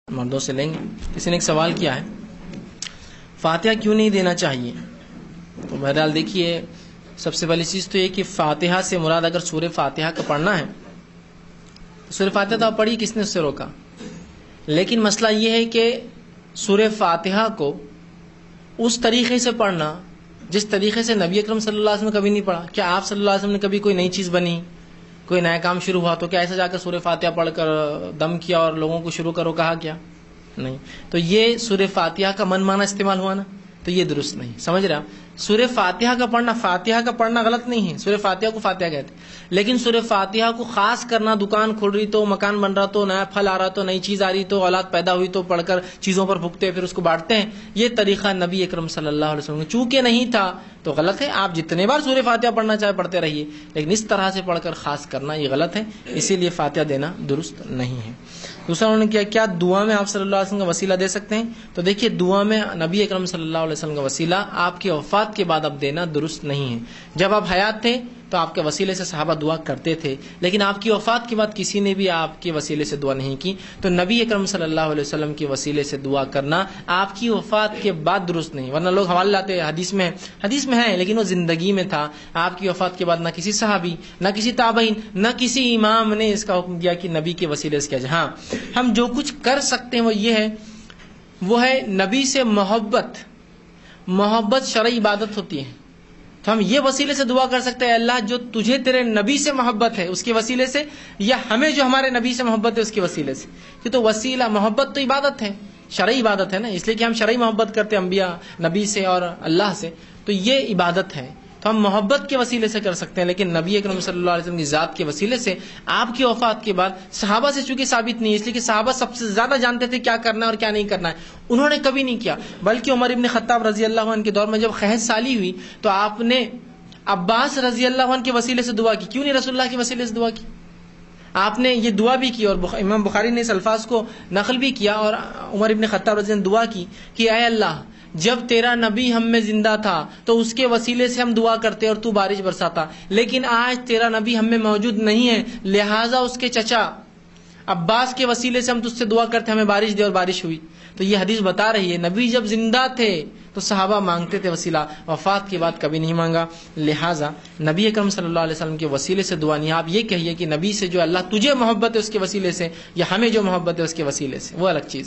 مردوں سے لیں گے۔ کسی نے ایک سوال کیا ہے، فاتحہ کیوں نہیں دینا چاہیے؟ تو بہرحال دیکھیے، سب سے پہلی چیز تو یہ کہ فاتحہ سے مراد اگر سورہ فاتحہ کا پڑھنا ہے تو سورہ فاتحہ تو آپ پڑھی، کس نے اس سے روکا؟ لیکن مسئلہ یہ ہے کہ سورہ فاتحہ کو اس طریقے سے پڑھنا جس طریقے سے نبی اکرم صلی اللہ علیہ وسلم نے کبھی نہیں پڑھا۔ کیا آپ صلی اللہ علیہ وسلم نے کبھی کوئی نئی چیز بنی، کوئی نیا کام شروع ہوا تو کیا ایسا جا کر سورہ فاتحہ پڑھ کر دم کیا اور لوگوں کو شروع کرو کہا کیا؟ نہیں۔ تو یہ سورہ فاتحہ کا من مانا استعمال ہوا نا، تو یہ درست نہیں۔ سمجھ رہے آپ؟ سورہ فاتحہ کا پڑھنا، فاتحہ کا پڑھنا غلط نہیں ہے، سورہ فاتحہ کو فاتحہ کہتے ہیں، لیکن سورہ فاتحہ کو خاص کرنا، دکان کھل رہی تو، مکان بن رہا تو، نیا پھل آ رہا تو، نئی چیز آ رہی تو، اولاد پیدا ہوئی تو پڑھ کر چیزوں پر پھونکتے پھر اس کو بانٹتے ہیں، یہ طریقہ نبی اکرم صلی اللہ علیہ وسلم چونکہ نہیں تھا تو غلط ہے۔ آپ جتنے بار سورہ فاتحہ پڑھنا چاہے پڑھتے رہیے، لیکن اس طرح سے پڑھ کر خاص کرنا یہ غلط ہے، اسی لیے فاتحہ دینا درست نہیں ہے۔ دوسرا انہوں نے کیا دعا میں آپ صلی اللہ علیہ وسلم کا وسیلہ دے سکتے ہیں؟ تو دیکھیے، دعا میں نبی اکرم صلی اللہ علیہ وسلم کا وسیلہ آپ کی وفات کے بعد اب دینا درست نہیں ہے۔ جب آپ حیات تھے تو آپ کے وسیلے سے صحابہ دعا کرتے تھے، لیکن آپ کی وفات کے بعد کسی نے بھی آپ کے وسیلے سے دعا نہیں کی، تو نبی اکرم صلی اللہ علیہ وسلم کے وسیلے سے دعا کرنا آپ کی وفات کے بعد درست نہیں۔ ورنہ لوگ حوالے لاتے حدیث میں ہے، لیکن وہ زندگی میں تھا، آپ کی وفات کے بعد نہ کسی صحابی، نہ کسی تابعین، نہ کسی امام نے اس کا حکم دیا کہ نبی کے وسیلے سے کیا جائے۔ ہاں، ہم جو کچھ کر سکتے ہیں وہ ہے نبی سے محبت شرعی عبادت ہوتی ہے، تو ہم یہ وسیلے سے دعا کر سکتے ہیں، اللہ جو تجھے تیرے نبی سے محبت ہے اس کے وسیلے سے، یا ہمیں جو ہمارے نبی سے محبت ہے اس کے وسیلے سے۔ کہ تو وسیلہ، محبت تو عبادت ہے، شرعی عبادت ہے نا، اس لیے کہ ہم شرعی محبت کرتے ہیں انبیاء، نبی سے اور اللہ سے، تو یہ عبادت ہے، تو ہم محبت کے وسیلے سے کر سکتے ہیں، لیکن نبی اکرم صلی اللہ علیہ وسلم کی ذات کے وسیلے سے آپ کی وفات کے بعد صحابہ سے چونکہ ثابت نہیں ہے، اس لیے کہ صحابہ سب سے زیادہ جانتے تھے کیا کرنا ہے اور کیا نہیں کرنا ہے، انہوں نے کبھی نہیں کیا۔ بلکہ عمر ابن خطاب رضی اللہ عنہ کے دور میں جب قحط سالی ہوئی تو آپ نے عباس رضی اللہ عنہ کے وسیلے سے دعا کی، کیوں نہیں رسول اللہ کے وسیلے سے دعا کی؟ آپ نے یہ دعا بھی کی، اور امام بخاری نے اس الفاظ کو نقل بھی کیا، اور عمر ابن خطاب رضی اللہ عنہ نے دعا کی کہ اے اللہ، جب تیرا نبی ہم میں زندہ تھا تو اس کے وسیلے سے ہم دعا کرتے اور تو بارش برساتا، لیکن آج تیرا نبی ہم میں موجود نہیں ہے، لہٰذا اس کے چچا عباس کے وسیلے سے ہم تجھ سے دعا کرتے ہمیں بارش دے، اور بارش ہوئی۔ تو یہ حدیث بتا رہی ہے نبی جب زندہ تھے تو صحابہ مانگتے تھے وسیلہ، وفات کے بعد کبھی نہیں مانگا، لہٰذا نبی اکرم صلی اللہ علیہ وسلم کے وسیلے سے دعا نہیں۔ آپ یہ کہیے کہ نبی سے جو اللہ تجھے محبت ہے اس کے وسیلے سے، یا ہمیں جو محبت ہے اس کے وسیلے سے، وہ الگ چیز۔